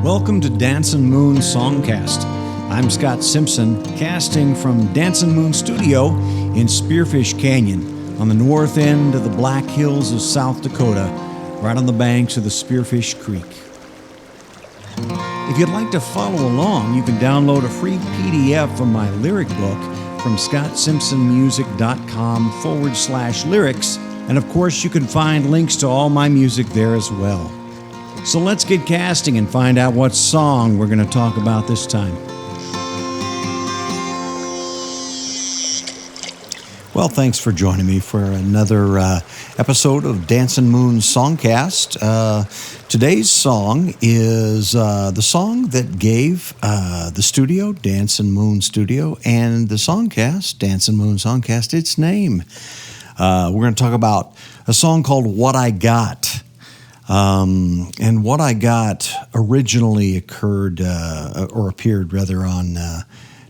Welcome to Dancin Moon Songcast. I'm Scott Simpson, casting from Dancin Moon Studio in Spearfish Canyon on the north end of the Black Hills of South Dakota, right on the banks of the Spearfish Creek. If you'd like to follow along, you can download a free PDF from my lyric book from scottsimpsonmusic.com/lyrics, and of course you can find links to all my music there as well. So let's get casting and find out what song we're going to talk about this time. Well, thanks for joining me for another episode of Dancin Moon Songcast. Today's song is the song that gave the studio, Dancin Moon Studio, and the Songcast, Dancin Moon Songcast, its name. We're going to talk about a song called What I Got. And What I Got originally appeared on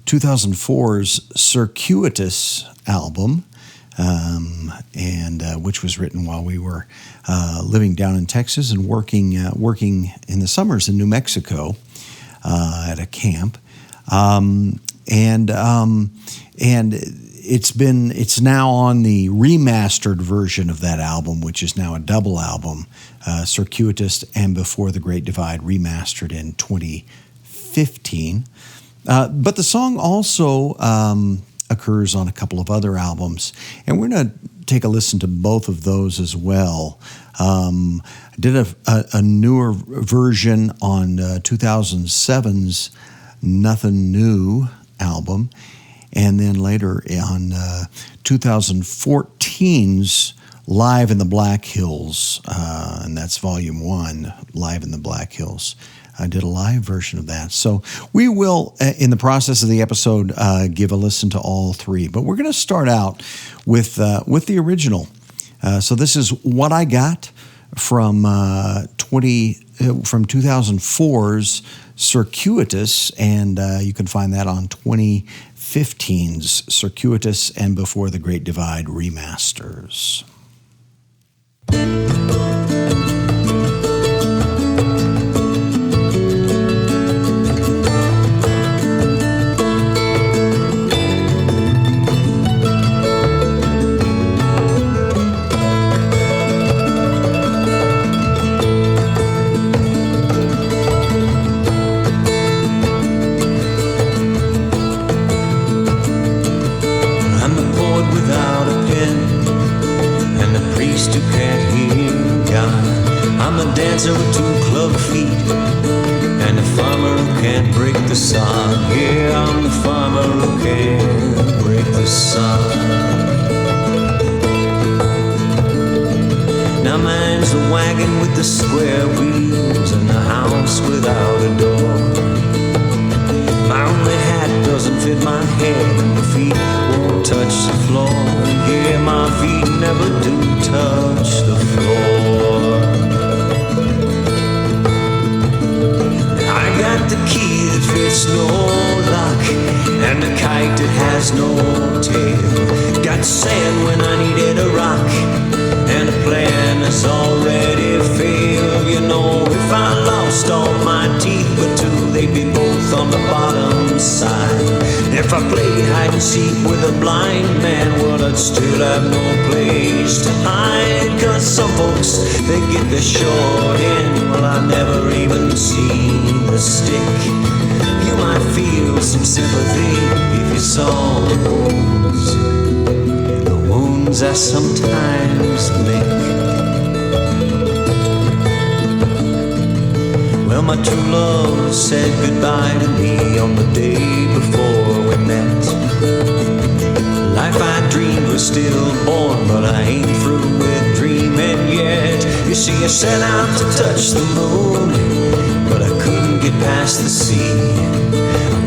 2004's Circuitous album, which was written while we were living down in Texas and working in the summers in New Mexico at a camp, and it's now on the remastered version of that album, which is now a double album, Circuitous and Before the Great Divide, remastered in 2015. But the song also occurs on a couple of other albums, and we're going to take a listen to both of those as well. I did a newer version on 2007's Nothing New album, and then later on 2014's Live in the Black Hills, and that's Volume 1, Live in the Black Hills. I did a live version of that. So we will, in the process of the episode, give a listen to all three. But we're going to start out with the original. So this is What I Got from 2004's Circuitous, and you can find that on 2015's Circuitous and Before the Great Divide remasters. Dancer with two club feet, and the farmer who can't break the sod. Yeah, I'm the farmer who can't break the sod. Now mine's a wagon with the square wheels and a house without a door. My only hat doesn't fit my head, and my feet won't touch the floor. Yeah, my feet never do touch the floor. Got the key that fits no lock, and a kite that has no tail. Got sand when I needed a rock, and a plan that's already failed. You know, if I lost all my teeth but two, they'd be both on the bottom side. If I played hide and seek with a blind man, well, I'd still have no place to hide. Cause some folks, they get the short end. Well, I never even see the stick. You might feel some sympathy if you saw the wounds I sometimes lick. Well, my true love said goodbye to me on the day before we met. Life I dreamed was stillborn, but I ain't through with dreaming yet. You see, I set out to touch the moon, but I couldn't get past the sea.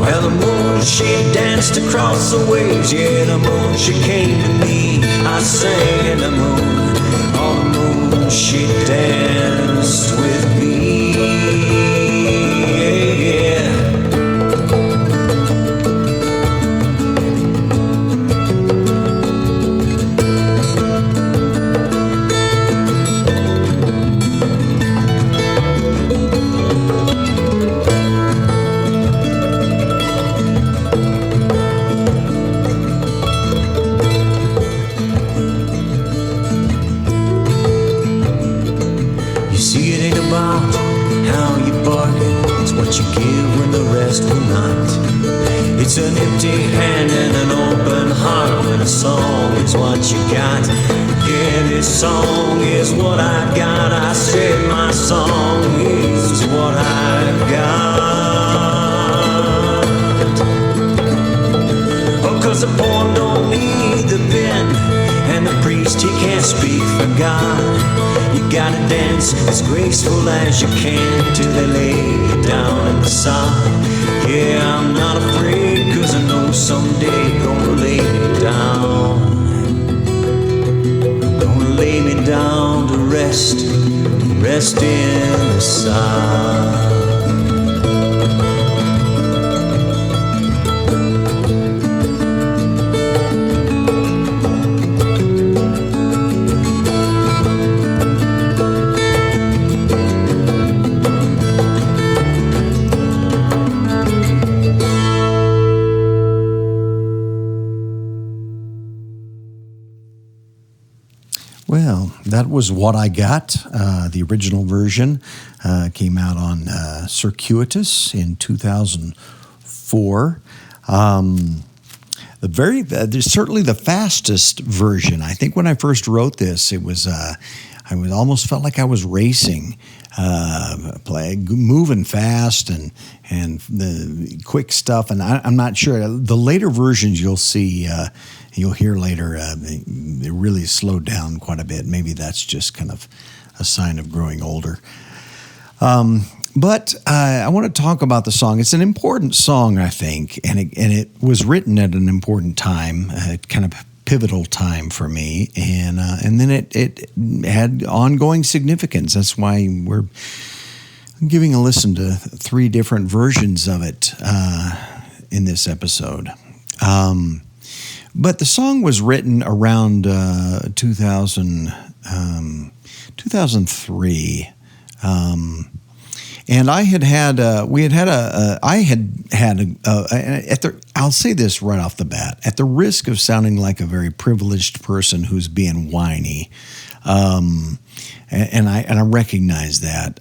Well, the moon, she danced across the waves. Yeah, the moon, she came to me. I sang in the moon. On the moon, she danced with me. Yeah. what you give when the rest will not. It's an empty hand and an open heart when a song is what you got. Yeah, this song is what I got. I said my song is what I got. Oh, 'cause a poem don't need the pen, and the priest, he can't speak for God. You gotta dance as graceful as you can till they lay you down in the sod. Yeah, I'm not afraid, 'cause I know someday gonna lay me down. Gonna lay me down to rest in the sod. Well, that was What I Got. The original version came out on Circuitous in 2004. Certainly the fastest version. I think when I first wrote this, it was almost felt like I was racing, moving fast and the quick stuff. And I'm not sure. The later versions you'll see. You'll hear later, they really slowed down quite a bit. Maybe that's just kind of a sign of growing older. But I want to talk about the song. It's an important song, I think, and it was written at an important time, kind of pivotal time for me, and then it had ongoing significance. That's why we're giving a listen to 3 different versions of it in this episode. But the song was written around 2003, and I'll say this right off the bat, at the risk of sounding like a very privileged person who's being whiny, and I recognize that.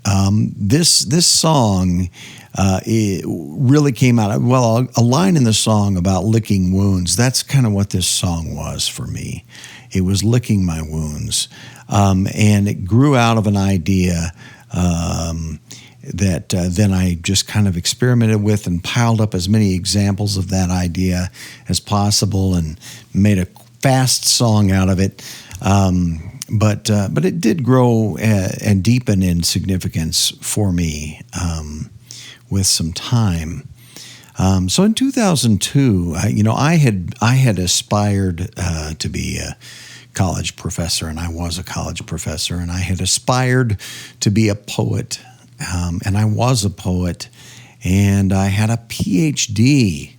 This song. It really came out, well, a line in the song about licking wounds. That's kind of what this song was for me. It was licking my wounds. And it grew out of an idea that then I just kind of experimented with and piled up as many examples of that idea as possible and made a fast song out of it. But it did grow and deepen in significance for me. With some time. So in 2002, I had aspired to be a college professor, and I was a college professor, and I had aspired to be a poet, and I was a poet, and I had a PhD,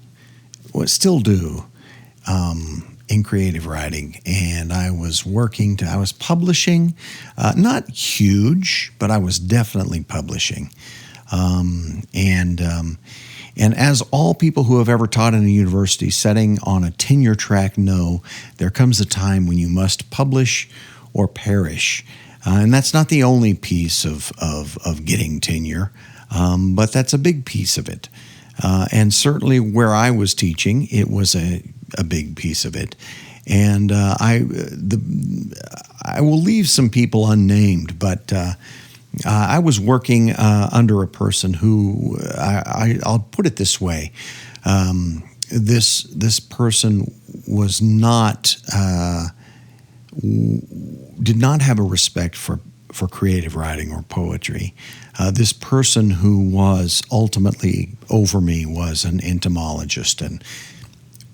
still do, in creative writing, and I was publishing, not huge, but I was definitely publishing. And as all people who have ever taught in a university setting on a tenure track know, there comes a time when you must publish or perish. And that's not the only piece of getting tenure, but that's a big piece of it. And certainly where I was teaching, it was a big piece of it. And I will leave some people unnamed, but I was working under a person who, I'll put it this way, this person was did not have a respect for creative writing or poetry. This person who was ultimately over me was an entomologist and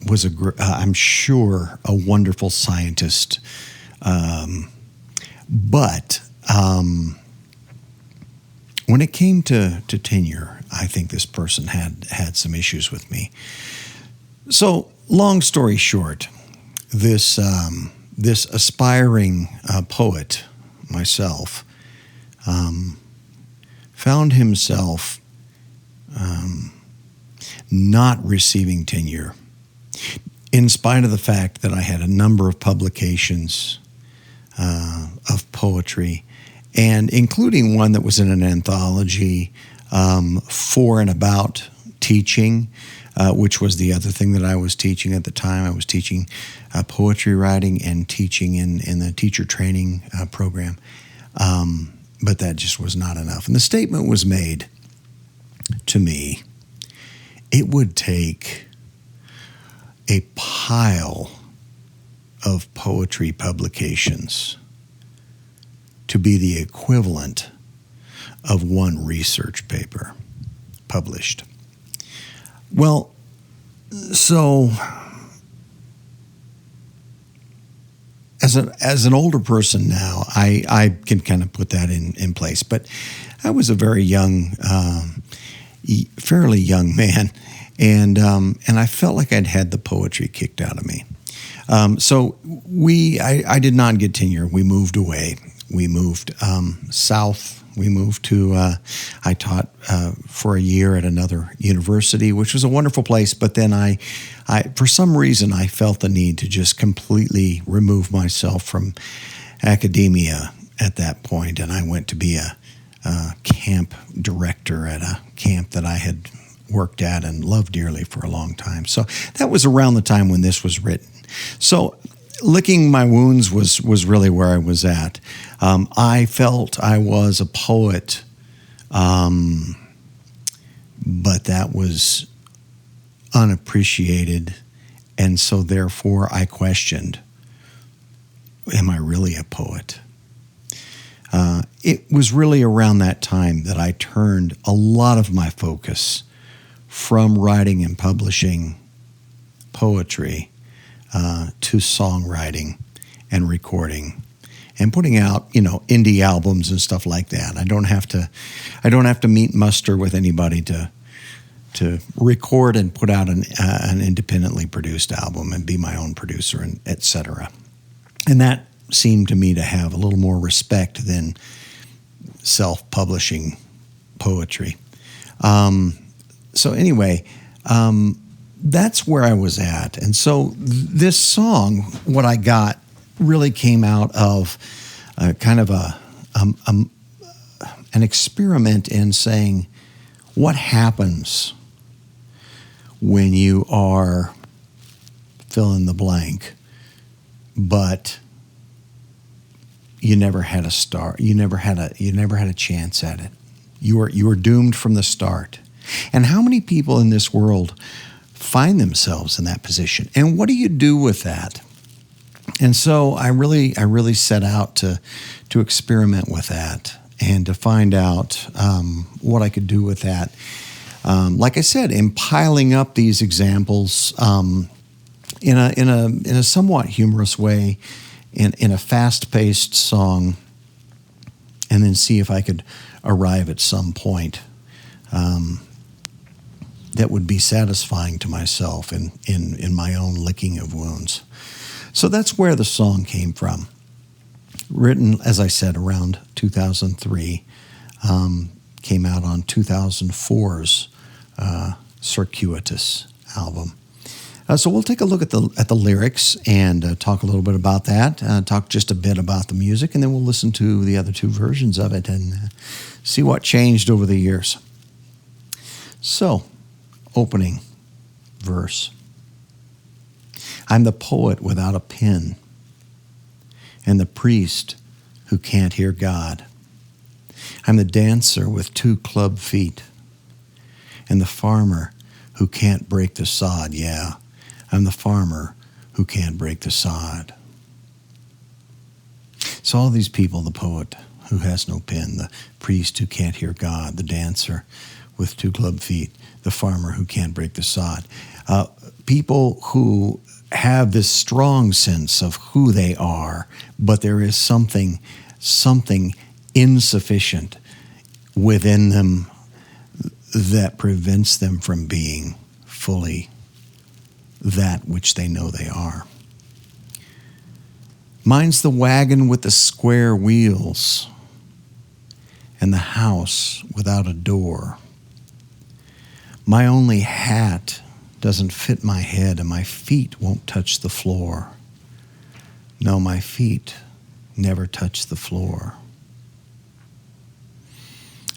was I'm sure a wonderful scientist, but when it came to tenure, I think this person had some issues with me. So, long story short, this aspiring poet, myself, found himself not receiving tenure, in spite of the fact that I had a number of publications of poetry, and including one that was in an anthology for and about teaching, which was the other thing that I was teaching at the time. I was teaching poetry writing and teaching in the teacher training program. But that just was not enough. And the statement was made to me, it would take a pile of poetry publications to be the equivalent of one research paper published. Well, so as an older person now, I can kind of put that in place. But I was a very young, fairly young man, and I felt like I'd had the poetry kicked out of me. So I did not get tenure. We moved away. We moved south. We moved to, I taught for a year at another university, which was a wonderful place. But then I for some reason, I felt the need to just completely remove myself from academia at that point. And I went to be a camp director at a camp that I had worked at and loved dearly for a long time. So that was around the time when this was written. So licking my wounds was really where I was at. I felt I was a poet, but that was unappreciated, and so therefore I questioned, am I really a poet? It was really around that time that I turned a lot of my focus from writing and publishing poetry to songwriting and recording and putting out, indie albums and stuff like that. I don't have to meet muster with anybody to record and put out an independently produced album and be my own producer, and et cetera. And that seemed to me to have a little more respect than self-publishing poetry. So anyway, that's where I was at. And so this song, what I got, really came out of kind of an experiment in saying, what happens when you are fill in the blank, but you never had a start. You never had a chance at it. You were doomed from the start. And how many people in this world find themselves in that position? And what do you do with that? And so I really set out to experiment with that and to find out what I could do with that. Like I said, in piling up these examples in a somewhat humorous way, in a fast-paced song, and then see if I could arrive at some point that would be satisfying to myself in my own licking of wounds. So that's where the song came from. Written, as I said, around 2003, came out on 2004's Circuitous album. So we'll take a look at the lyrics and talk a little bit about that, talk just a bit about the music, and then we'll listen to the other two versions of it and see what changed over the years. So, opening verse. I'm the poet without a pen, and the priest who can't hear God. I'm the dancer with 2 club feet, and the farmer who can't break the sod. Yeah, I'm the farmer who can't break the sod. So all these people, the poet who has no pen, the priest who can't hear God, the dancer with 2 club feet, the farmer who can't break the sod. People who have this strong sense of who they are, but there is something insufficient within them that prevents them from being fully that which they know they are. Mine's the wagon with the square wheels and the house without a door. My only hat doesn't fit my head, and my feet won't touch the floor. No, my feet never touch the floor.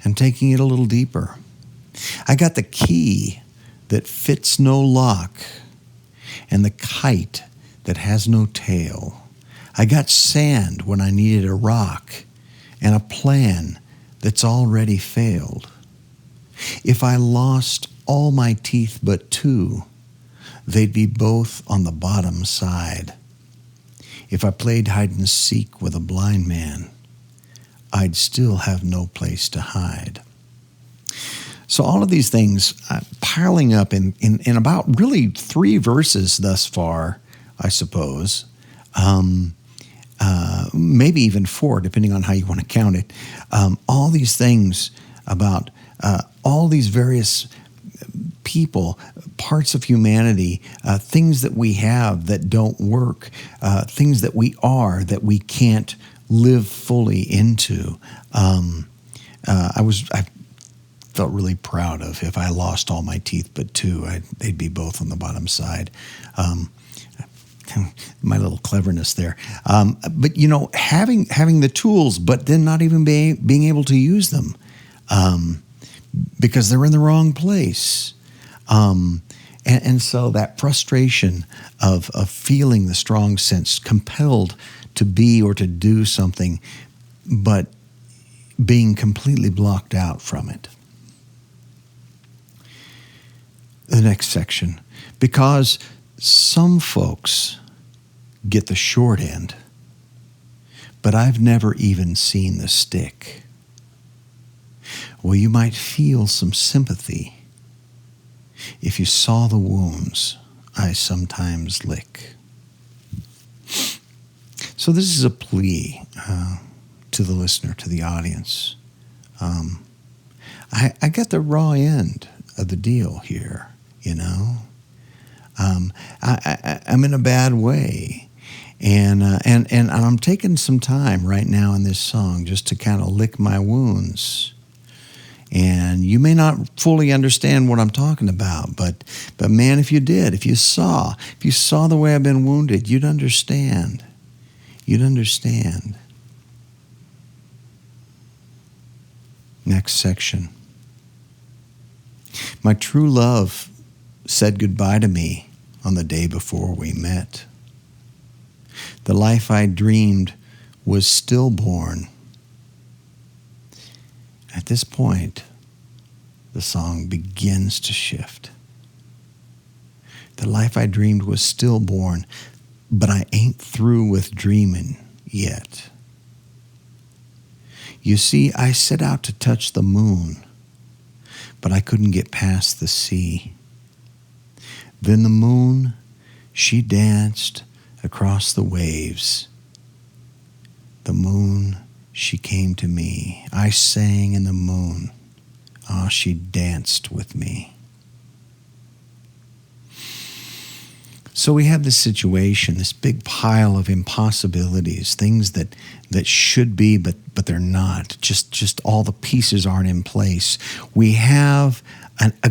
And taking it a little deeper, I got the key that fits no lock and the kite that has no tail. I got sand when I needed a rock and a plan that's already failed. If I lost all my teeth but two, they'd be both on the bottom side. If I played hide and seek with a blind man, I'd still have no place to hide. So all of these things piling up in about really 3 verses thus far, I suppose. Maybe even 4, depending on how you want to count it. All these things about all these various people, parts of humanity, things that we have that don't work, things that we are that we can't live fully into. I felt really proud of if I lost all my teeth but 2, they'd be both on the bottom side. My little cleverness there. But, you know, having the tools, but then not even being able to use them because they're in the wrong place. And so that frustration of feeling the strong sense, compelled to be or to do something, but being completely blocked out from it. The next section, because some folks get the short end, but I've never even seen the stick. Well, you might feel some sympathy if you saw the wounds I sometimes lick. So this is a plea to the listener, to the audience. I got the raw end of the deal here, you know. I'm in a bad way, and I'm taking some time right now in this song just to kind of lick my wounds. And you may not fully understand what I'm talking about, but man, if you did, if you saw the way I've been wounded, you'd understand. You'd understand. Next section. My true love said goodbye to me on the day before we met. The life I dreamed was stillborn. At this point, the song begins to shift. The life I dreamed was stillborn, but I ain't through with dreaming yet. You see, I set out to touch the moon, but I couldn't get past the sea. Then the moon, she danced across the waves. The moon, she came to me. I sang in the moon. Ah, she danced with me. So we have this situation, this big pile of impossibilities, things that should be, but they're not. Just all the pieces aren't in place. We have a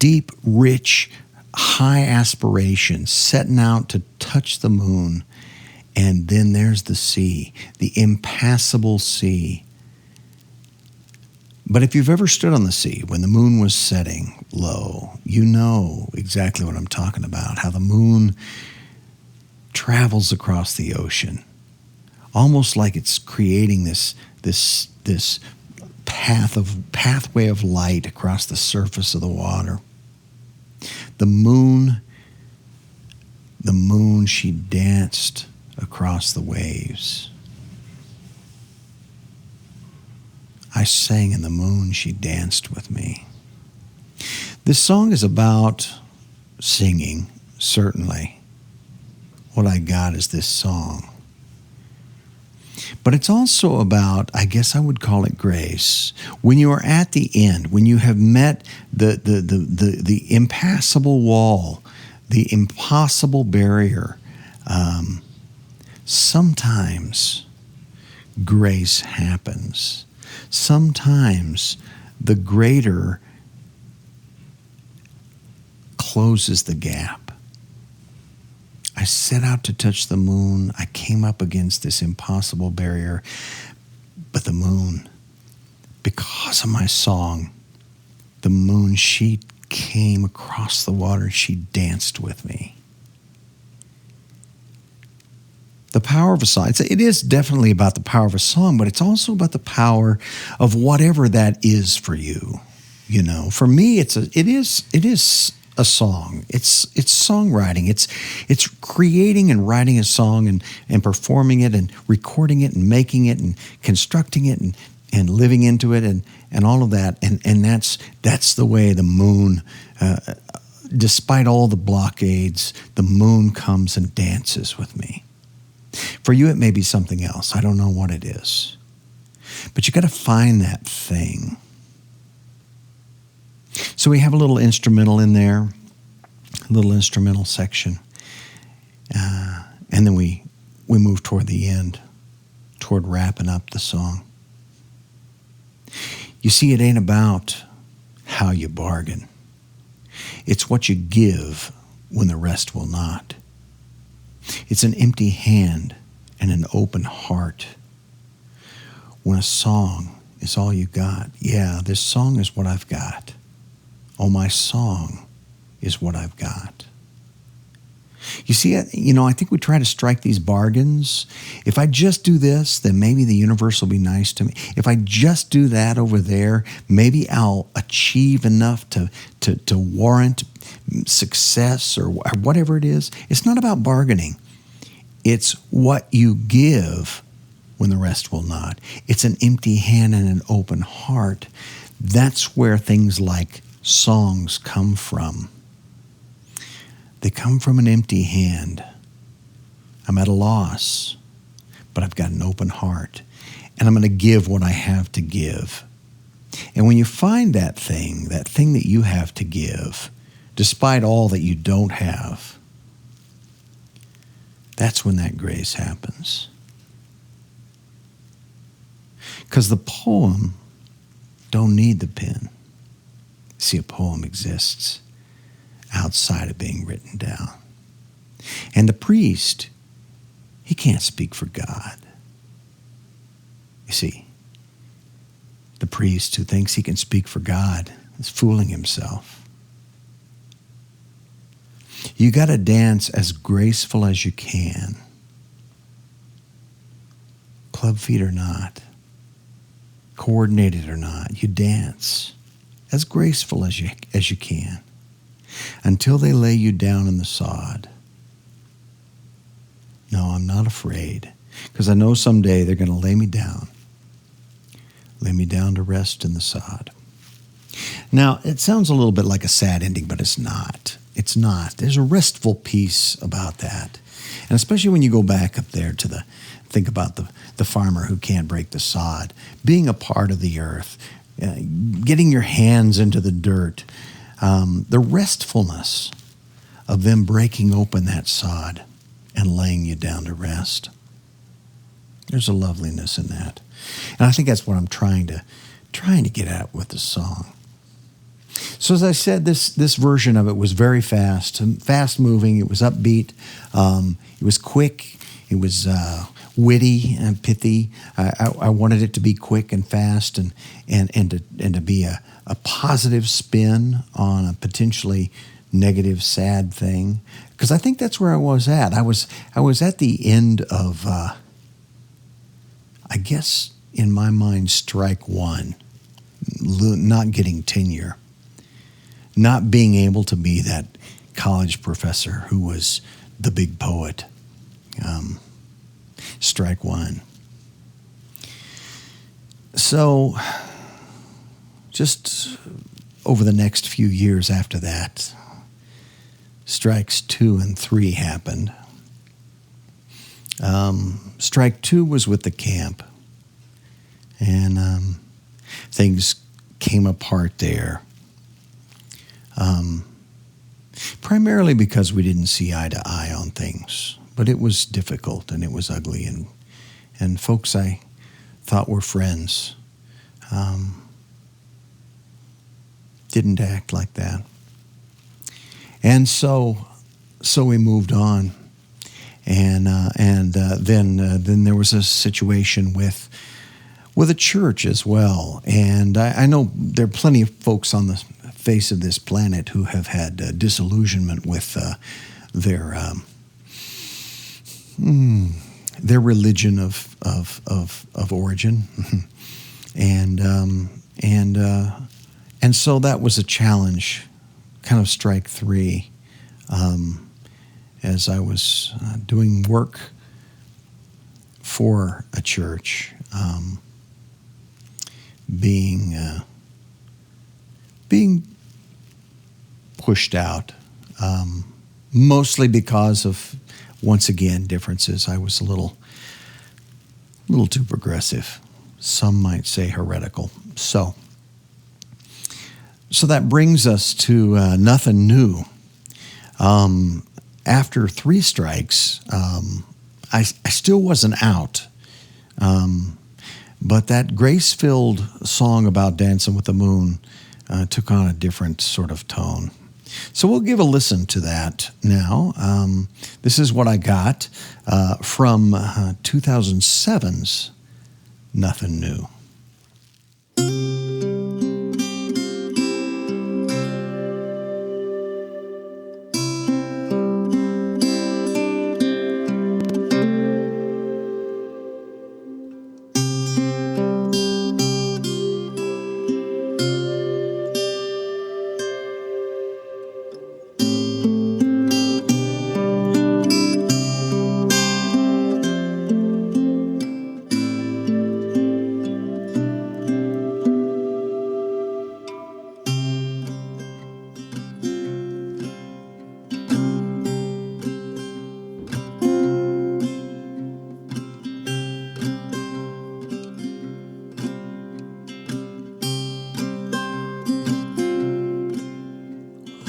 deep, rich, high aspiration, setting out to touch the moon. And then there's the sea, the impassable sea. But if you've ever stood on the sea when the moon was setting low, you know exactly what I'm talking about, how the moon travels across the ocean, almost like it's creating this pathway of light across the surface of the water. The moon, she danced across the waves. I sang in the moon, she danced with me. This song is about singing, certainly. What I got is this song. But it's also about, I guess I would call it grace. When you are at the end, when you have met the impassable wall, the impossible barrier, sometimes grace happens. Sometimes the greater closes the gap. I set out to touch the moon. I came up against this impossible barrier. But the moon, because of my song, the moon, she came across the water. She danced with me. The power of a song. It is definitely about the power of a song, but it's also about the power of whatever that is for you. You know, for me, it is a song. It's songwriting. It's creating and writing a song and performing it and recording it and making it and constructing it and living into it and all of that. And that's the way the moon, despite all the blockades, the moon comes and dances with me. For you, it may be something else. I don't know what it is. But you got to find that thing. So we have a little instrumental in there, a little instrumental section. And then we move toward the end, toward wrapping up the song. You see, it ain't about how you bargain. It's what you give when the rest will not. It's an empty hand and an open heart. When a song is all you got, yeah, this song is what I've got. Oh, my song is what I've got. You see, I think we try to strike these bargains. If I just do this, then maybe the universe will be nice to me. If I just do that over there, maybe I'll achieve enough to warrant success or whatever it is. It's not about bargaining. It's what you give when the rest will not. It's an empty hand and an open heart. That's where things like songs come from. They come from an empty hand. I'm at a loss, but I've got an open heart, and I'm going to give what I have to give. And when you find that thing that you have to give, despite all that you don't have, that's when that grace happens. Because the poem don't need the pen. See, a poem exists outside of being written down. And the priest, he can't speak for God. You see, the priest who thinks he can speak for God is fooling himself. You got to dance as graceful as you can. Club feet or not, coordinated or not, you dance as graceful as you can until they lay you down in the sod. No, I'm not afraid, because I know someday they're going to lay me down to rest in the sod. Now, it sounds a little bit like a sad ending, but it's not. It's not. There's a restful peace about that. And especially when you go back up there to think about the farmer who can't break the sod, being a part of the earth, getting your hands into the dirt, the restfulness of them breaking open that sod and laying you down to rest. There's a loveliness in that. And I think that's what I'm trying to get at with the song. So as I said, this version of it was very fast moving. It was upbeat. It was quick. It was witty and pithy. I wanted it to be quick and fast and to be a positive spin on a potentially negative, sad thing. Because I think that's where I was at. I was at the end of, I guess in my mind, strike one, not getting tenure. Not being able to be that college professor who was the big poet. Strike one. So, just over the next few years after that, strikes 2 and 3 happened. Strike 2 was with the camp. And things came apart there. Primarily because we didn't see eye to eye on things. But it was difficult and it was ugly. And folks I thought were friends didn't act like that. And so we moved on. And then there was a situation with a church as well. And I know there are plenty of folks face of this planet who have had disillusionment with their religion of origin, and so that was a challenge, kind of strike three, as I was doing work for a church, being pushed out, mostly because of, once again, differences. I was a little too progressive. Some might say heretical. So that brings us to nothing new. After 3 strikes, I still wasn't out. But that grace-filled song about dancing with the moon took on a different sort of tone. So we'll give a listen to that now. This is what I got from 2007's Nothing New.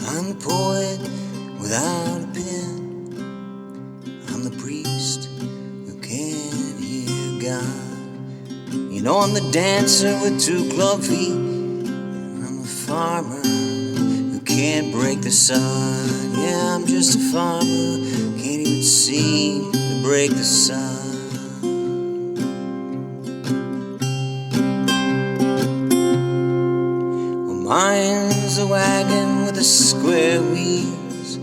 I'm the poet without a pen. I'm the priest who can't hear God. You know I'm the dancer with 2 club feet. I'm a farmer who can't break the sun. Yeah, I'm just a farmer, can't even seem to break the sun. Well, mine's a wagon with a square wheels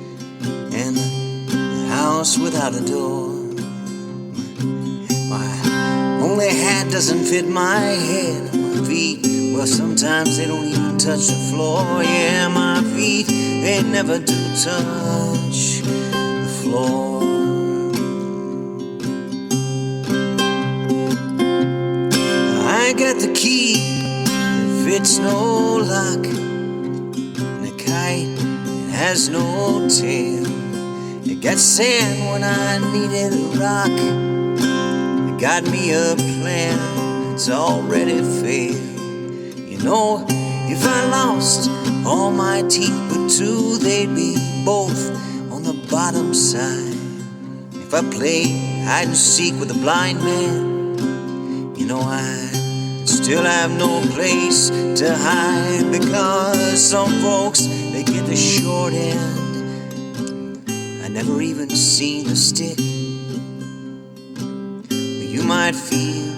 and a house without a door. My only hat doesn't fit my head. My feet, well, sometimes they don't even touch the floor. Yeah, my feet, they never do touch the floor. I got the key that fits no lock, and a kite that has no tail. It got sand when I needed a rock. It got me a plan that's already failed. You know, if I lost all my teeth but 2, they'd be both on the bottom side. If I played hide and seek with a blind man, you know I'd still have no place to hide, because some folks, they get the short end. I never even seen the stick. But you might feel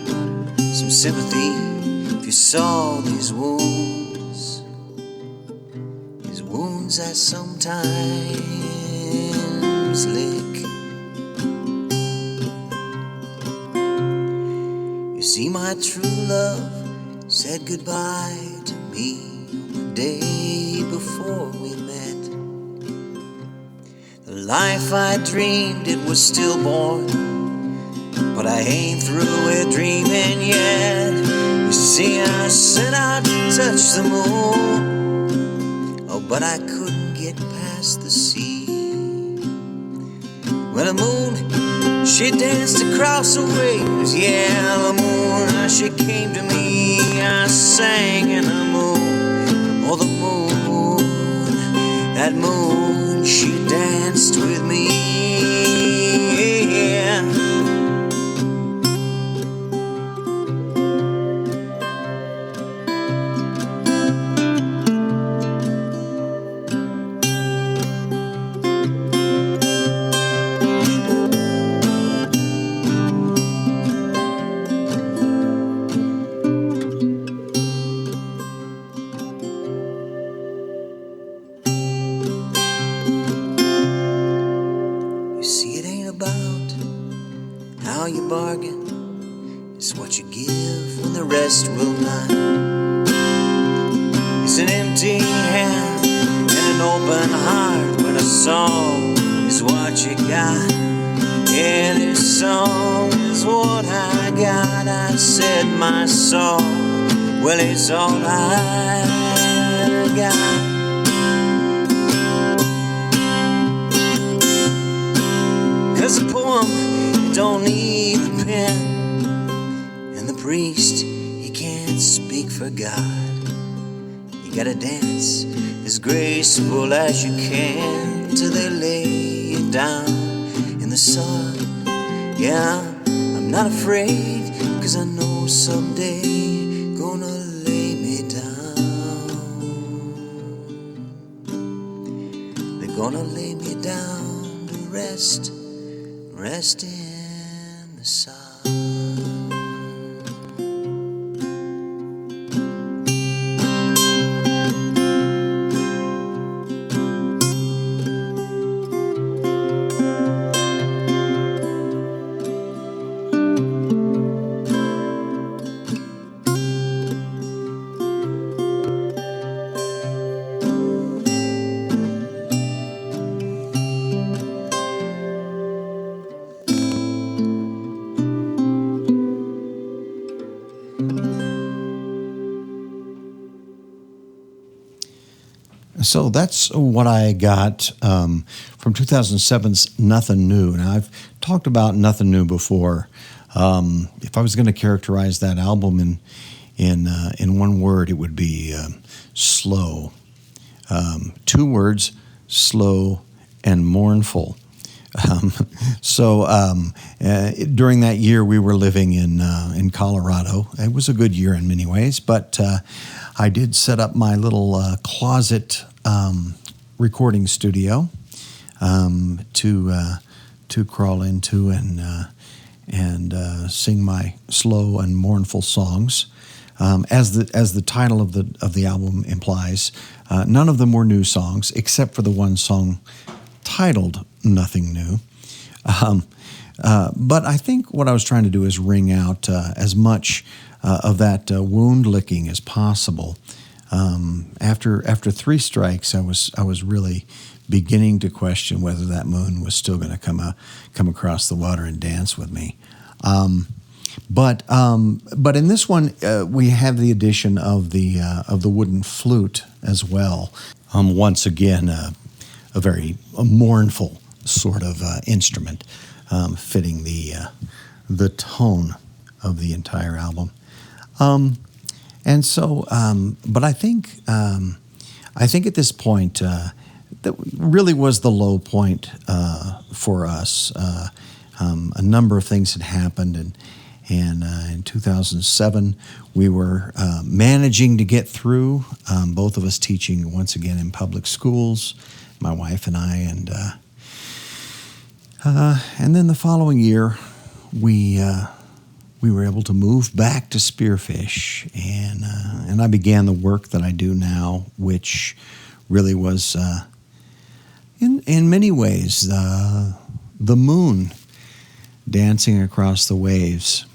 some sympathy if you saw these wounds I sometimes lick. You see, my true love said goodbye to me on the day before we met. The life I dreamed, it was stillborn, but I ain't through with dreaming yet. You see, I set out to touch the moon, oh, but I couldn't get past the sea. Well, the moon, she danced across the waves. Yeah, the moon, she came to me. I sang in the moon. Oh, the moon, that moon, she danced with me. Yeah. what you give when the rest will not. It's an empty hand and an open heart, but a song is what you got. Yeah, this song is what I got. I said my song, well, it's all I got. Cause a poem, it don't need the pen, and the priest, he can't speak for God. You gotta dance as graceful as you can till they lay you down in the sun. Yeah, I'm not afraid, cause I know someday gonna lay me down. They're gonna lay me down to rest in the sun. So that's what I got from 2007's Nothing New. Now, I've talked about Nothing New before. If I was going to characterize that album in one word, it would be slow. 2 words, slow and mournful. During that year, we were living in Colorado. It was a good year in many ways, but I did set up my little closet recording studio to crawl into and sing my slow and mournful songs. As the title of the album implies, none of them were new songs except for the one song titled Nothing New. But I think what I was trying to do is wring out as much of that wound licking as possible. After 3 strikes, I was really beginning to question whether that moon was still going to come across the water and dance with me. But in this one, we have the addition of the wooden flute as well. Once again, a very mournful sort of instrument, fitting the tone of the entire album. But I think at this point that really was the low point for us. A number of things had happened, and in 2007 we were managing to get through. Both of us teaching once again in public schools, my wife and I, and then the following year we were able to move back to Spearfish, and I began the work that I do now, which really was, in many ways, the moon dancing across the waves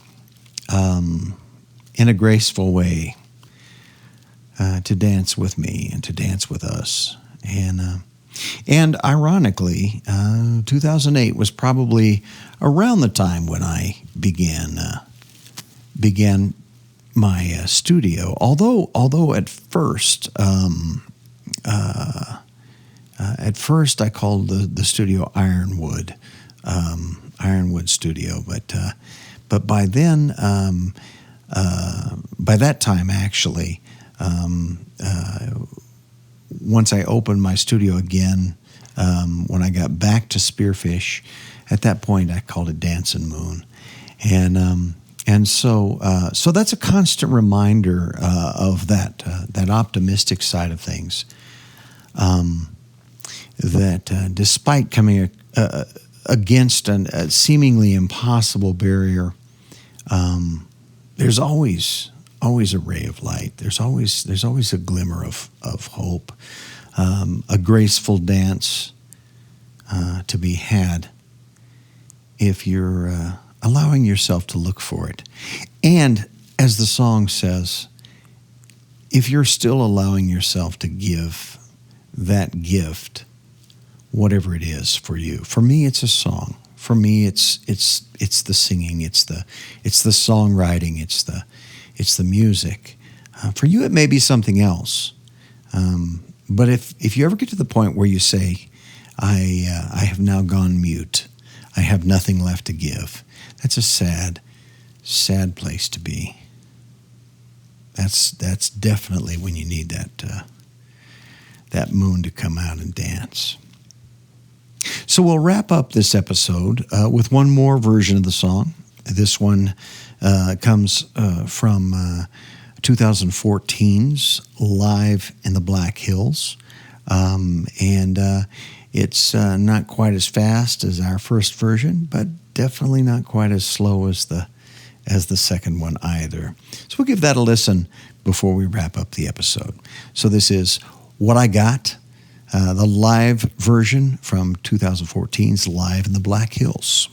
in a graceful way to dance with me and to dance with us. And ironically, 2008 was probably around the time when I began my studio. Although at first I called the studio Ironwood Studio, but by then, by that time actually, once I opened my studio again, when I got back to Spearfish, at that point I called it Dancin Moon, and so that's a constant reminder of that optimistic side of things. That despite coming against a seemingly impossible barrier, there's always a ray of light. There's always a glimmer of hope, a graceful dance to be had if you're allowing yourself to look for it. And as the song says, if you're still allowing yourself to give that gift, whatever it is for you. For me, it's a song. For me, it's the singing, it's the songwriting, it's the music. For you, it may be something else. But if you ever get to the point where you say, I have now gone mute, I have nothing left to give, that's a sad, sad place to be. That's definitely when you need that moon to come out and dance. So we'll wrap up this episode with one more version of the song. This one comes from 2014's Live in the Black Hills. It's not quite as fast as our first version, but definitely not quite as slow as the second one either. So we'll give that a listen before we wrap up the episode. So this is What I Got, the live version from 2014's Live in the Black Hills.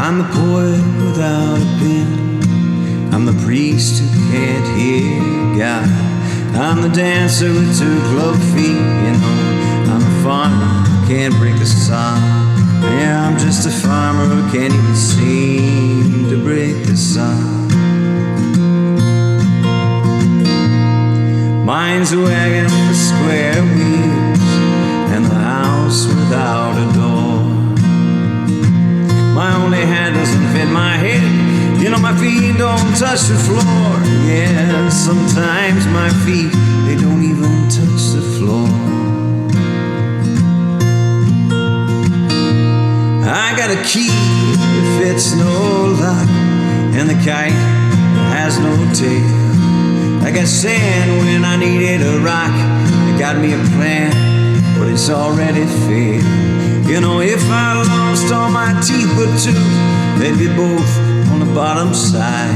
I'm the poet without a pen, I'm the priest who can't hear God, I'm the dancer with two club feet, you know, I'm a farmer who can't break a saw. Yeah, I'm just a farmer who can't even seem to break the saw. Mine's a wagon with square wheels and the house without a door. My only hand doesn't fit my head, you know, my feet don't touch the floor. Yeah, sometimes my feet, they don't even touch the floor. I got a key that fits no lock, and the kite that has no tail. I got sand when I needed a rock, it got me a plan, but it's already failed. You know, if I lost all my teeth but two, they'd be both on the bottom side.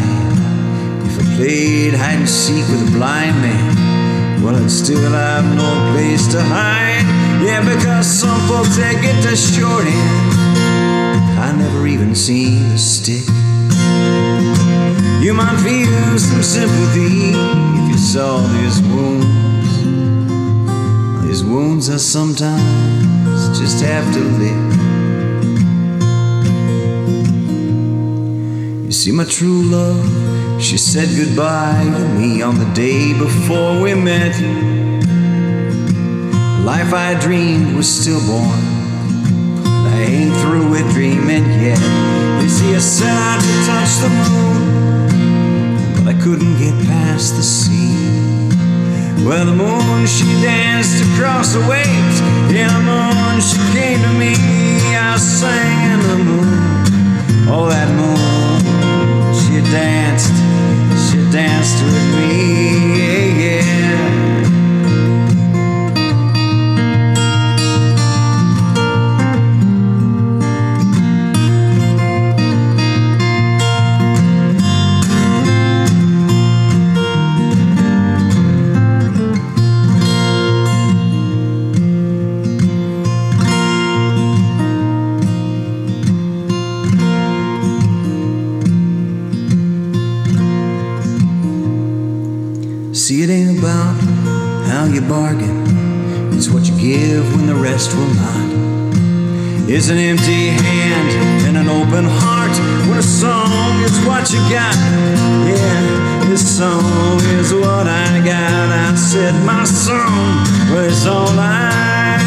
If I played hide and seek with a blind man, well, I'd still have no place to hide. Yeah, because some folks, they get the short end, I never even seen the stick. You might feel some sympathy if you saw these wounds. These wounds are sometimes just have to live. You see, my true love, she said goodbye to me on the day before we met. The life I dreamed was stillborn, I ain't through with dreaming yet. You see, I set out to touch the moon, but I couldn't get past the sea. Well, the moon, she danced across the waves. Yeah, the moon, she came to me. I sang in the moon. Oh, that moon, she danced with me. Yeah. See, it ain't about how you bargain, it's what you give when the rest will not. It's an empty hand and an open heart when a song is what you got. Yeah, this song is what I got. I said my song was all I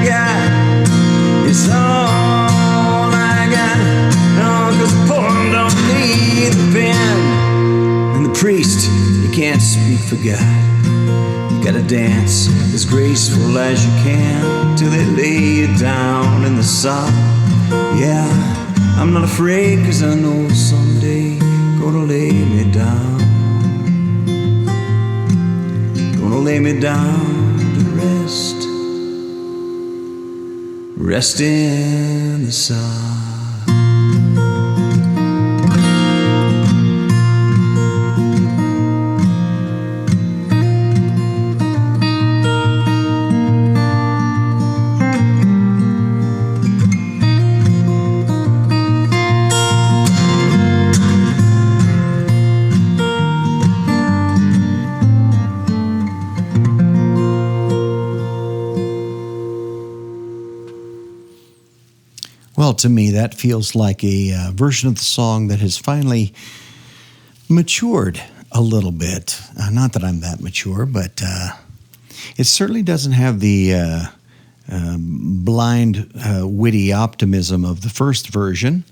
got. It's all I got. No, 'cause the poem don't need the pen, and the priest, can't speak for God. You gotta dance as graceful as you can till they lay you down in the sod. Yeah, I'm not afraid, 'cause I know someday gonna lay me down. Gonna lay me down to rest. Rest in the sun. Well, to me, that feels like a version of the song that has finally matured a little bit. Not that I'm that mature, but it certainly doesn't have the blind, witty optimism of the first version.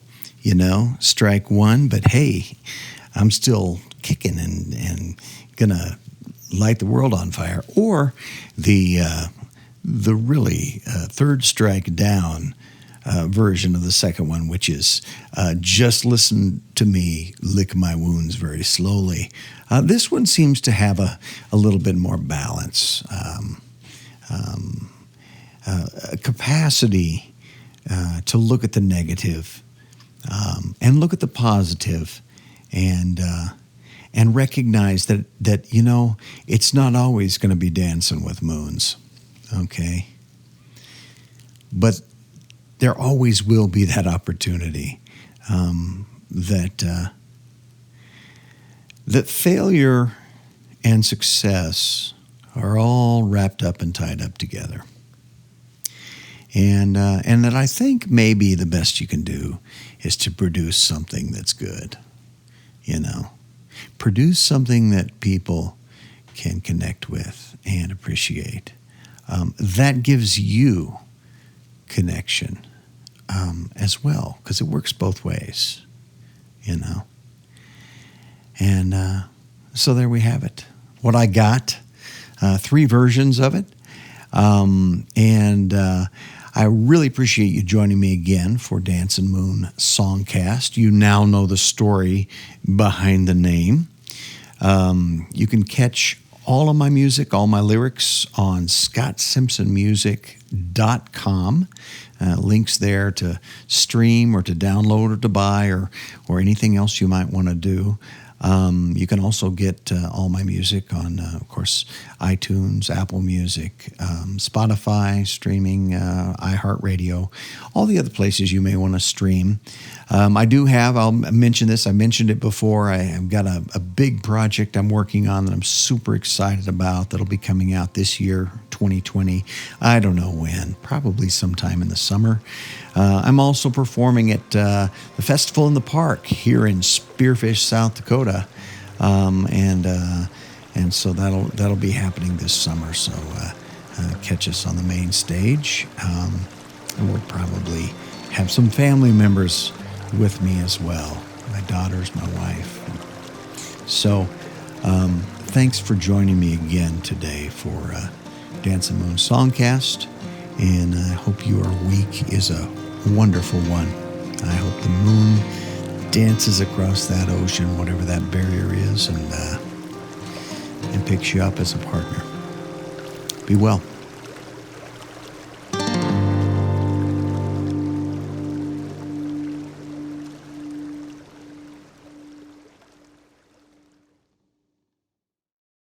You know, strike one, but hey, I'm still kicking and gonna light the world on fire. Or the really third strike down version of the second one, which is just listen to me lick my wounds very slowly. This one seems to have a little bit more balance, a capacity to look at the negative and look at the positive, and recognize that you know it's not always going to be dancing with moons, okay? But there always will be that opportunity that failure and success are all wrapped up and tied up together. And that I think maybe the best you can do is to produce something that's good, you know. Produce something that people can connect with and appreciate. That gives you connection as well, because it works both ways, you know. And so there we have it. What I got, 3 versions of it. And I really appreciate you joining me again for Dancin' Moon Songcast. You now know the story behind the name. You can catch all of my music, all my lyrics on ScottSimpsonMusic.com. Links there to stream or to download or to buy or anything else you might want to do. You can also get all my music on, of course, iTunes, Apple Music, Spotify, streaming, iHeartRadio, all the other places you may want to stream. I do have, I'll mention this, I mentioned it before, I've got a big project I'm working on that I'm super excited about that'll be coming out this year, 2020. I don't know when, probably sometime in the summer. I'm also performing at the Festival in the Park here in Spearfish, South Dakota, and so that'll be happening this summer. So catch us on the main stage, and we'll probably have some family members with me as well. My daughters, my wife. So thanks for joining me again today for Dancin' Moon Songcast, and I hope your week is a wonderful one. I hope the moon dances across that ocean, whatever that barrier is, and picks you up as a partner. Be well.